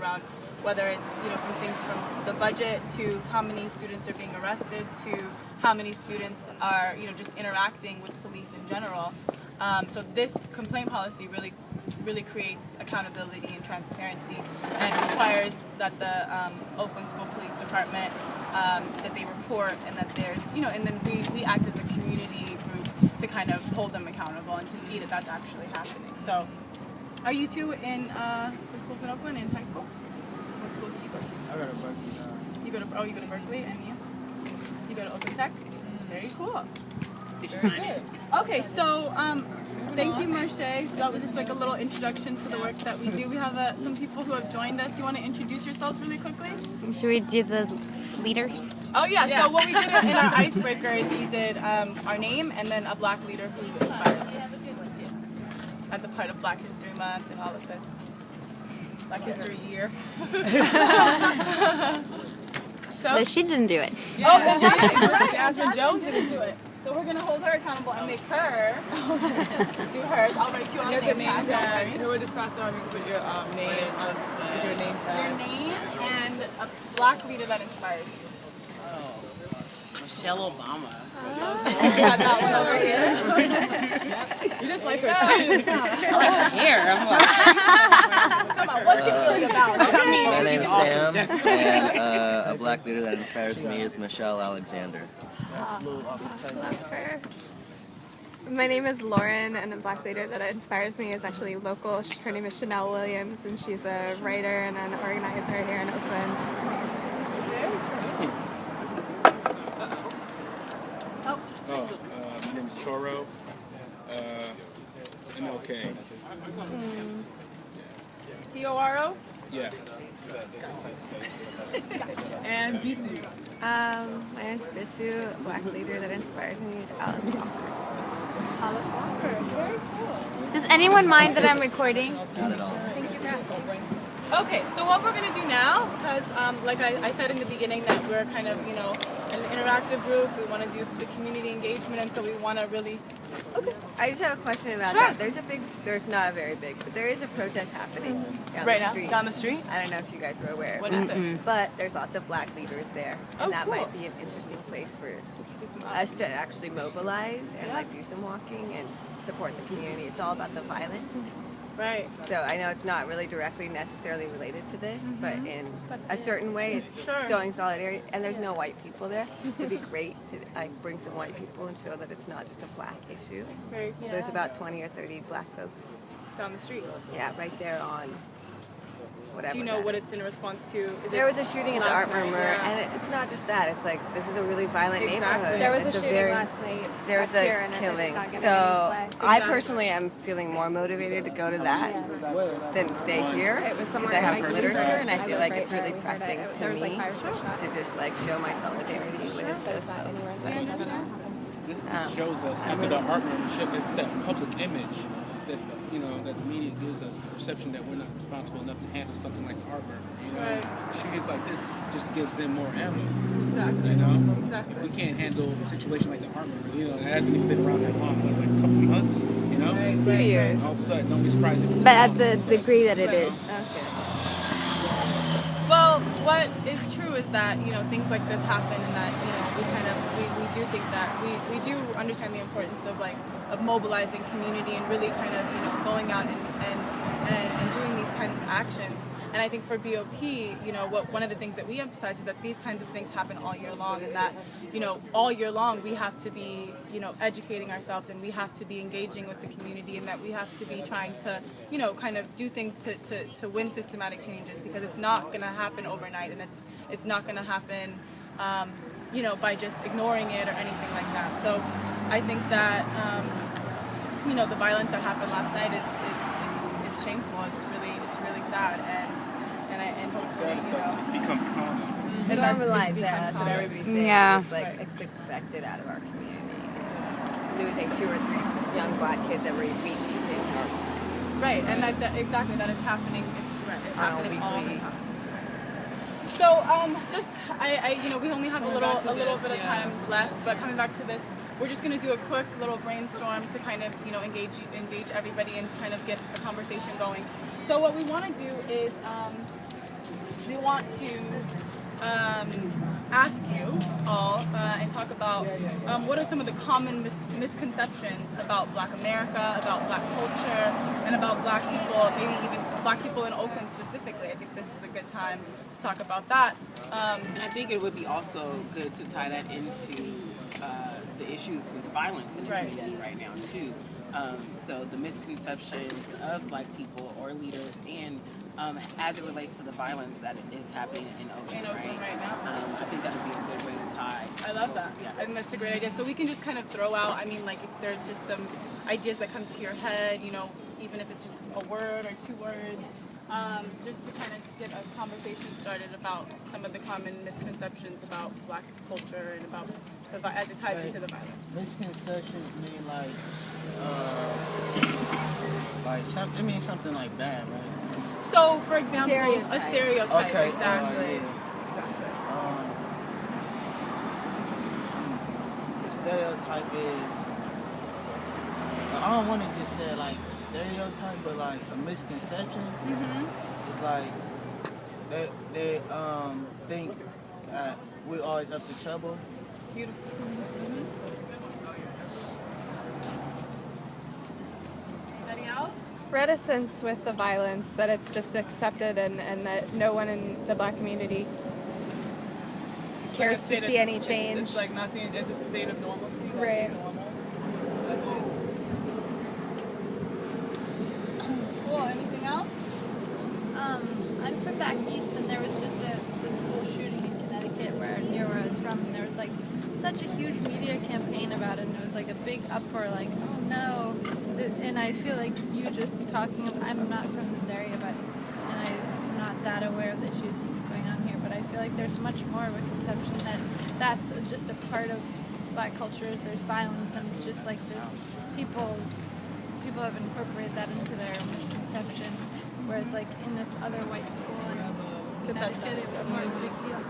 around whether it's, from things from the budget to how many students are being arrested to how many students are, just interacting with police in general. So this complaint policy really creates accountability and transparency and requires that the Oakland School Police Department, that they report and that there's, and then we act as a community group to kind of hold them accountable and to see that that's actually happening. So are you two in the schools in Oakland, in high school? What school do you go to? I go to Berkeley. You go to Berkeley, and you? You go to Oakland Tech? Very cool. Did you sign it? Okay, so thank you, Marche. That was just like a little introduction to the work that we do. We have some people who have joined us. You want to introduce yourselves really quickly? Should we do the leader? Oh yeah. So what we did in our icebreaker is we did our name and then a Black leader who inspired us as a part of Black History Month and all of this Black History Year. So she didn't do it. Yeah. Oh, that's right. Jasmine Jones didn't do it. So we're gonna hold her accountable and make her do hers. I'll write you on the name tag. Who would just pass on? You can put your name on your name tag. Your name and a Black leader that inspires you. Oh, Michelle Obama. We got that one over here. You just like her shoes. I like her hair. I'm like, come on, what's it really about? My name's Sam, and a Black leader that inspires me is Michelle Alexander. Love her. My name is Lauren, and a Black leader that inspires me is actually local. Her name is Chanel Williams, and she's a writer and an organizer here in Oakland. She's amazing. My name is Choro. MLK. T-O-R-O? Yeah. and Bisu. My name is Bisu. A Black leader that inspires me is Alice Walker. Alice Walker. Very cool. Does anyone mind that I'm recording? Not at all. Thank you for asking. Okay, so what we're going to do now, because like I said in the beginning that we're kind of, an interactive group, we want to do the community engagement, and so we want to really... Okay. I just have a question about Sure. that. There's not a very big, but there is a protest happening down Right the now? street. Down the street? I don't know if you guys were aware. What is it? But there's lots of Black leaders there, and Oh, that cool. might be an interesting place for Do some us to actually mobilize and do some walking and support the community. It's all about the violence. Right. So I know it's not really directly necessarily related to this, but in a certain way it's showing solidarity, and there's no white people there. So it'd be great to bring some white people and show that it's not just a Black issue. Very cool. There's about 20 or 30 Black folks, Down the street. yeah, right there on whatever. Do you know what it's in response to? Is There it was a shooting at the last art night? murmur, Yeah. and it's not just that. It's like, this is a really violent Exactly. neighborhood. There was a It's shooting very- last night. There was back here, a and killing. it's not getting So any play. I personally am feeling more motivated to go to that than stay here It was because somewhere I in have my literature, neighborhood. and I feel like live it's right really there. We heard pressing it. to There was like me 5 or 6 shots. to just like show my solidarity with those folks. This just shows us after the art membership, it's that public image that that the media gives us, the perception that we're not responsible enough to handle something like art murder. Right. Shootings like this just gives them more ammo. Exactly. Exactly. If we can't handle a situation like the art murder, it hasn't even been around that long, but like a couple months, Right. A few years. all of a sudden, don't be surprised if it's But at gone. the degree that it is. Okay. Well, what is true is that, things like this happen and that, we do think that we do understand the importance of mobilizing community and really kind of, going out and doing these kinds of actions. And I think for BOP, one of the things that we emphasize is that these kinds of things happen all year long, and that, all year long we have to be, educating ourselves, and we have to be engaging with the community, and that we have to be trying to, kind of do things to win systematic changes, because it's not going to happen overnight, and it's not going to happen, by just ignoring it or anything like that. So I think that, the violence that happened last night it's shameful. It's really sad, and hopefully, It's become common. To normalize that, that's what everybody's saying. Yeah. It's like, it's expected out of our community. Losing 2 or 3 young Black kids every week is normalized. right, and exactly that it's happening. It's happening all the weekly. time. So we only have a little bit of time left, but coming back to this, we're just going to do a quick little brainstorm to kind of engage everybody and kind of get a conversation going. So what we want to do is we want to ask you all and talk about what are some of the common misconceptions about Black America, about Black culture, and about Black people, maybe even Black people in Oakland specifically. I think this is a good time to talk about that. And I think it would be also good to tie that into the issues with violence in the community right now too. So the misconceptions of Black people or leaders, and as it relates to the violence that is happening in Oakland, right now. I think that would be a good way to tie. I love that. Yeah. I think that's a great idea. So we can just kind of throw out, I mean, like if there's just some ideas that come to your head, you know, even if it's just a word or two words, just to kind of get a conversation started about some of the common misconceptions about Black culture and about as it ties into the violence. Misconceptions mean it means something like bad, right? So, for example, a stereotype. Okay. Exactly. Yeah. The stereotype is, I don't want to just say like a stereotype, but like a misconception. Mm-hmm. It's like they think we're always up to trouble. Beautiful. Mm-hmm. Anybody else? Reticence with the violence, that it's just accepted and that no one in the Black community cares to see any change. It's like not seeing it as a state of normalcy. Right. Cool. Anything else? I'm from back east, and there was just the school shooting in Connecticut near where I was from, and there was like such a huge media campaign about it, and it was like a big uproar, like, oh no. And I feel like you just talking about, I'm not from this area, and I'm not that aware of the issues going on here, but I feel like there's much more of a conception that that's just a part of Black culture, is there's violence, and it's just like this, people have incorporated that into their misconception, whereas like in this other white school in Connecticut, it's more of a big deal.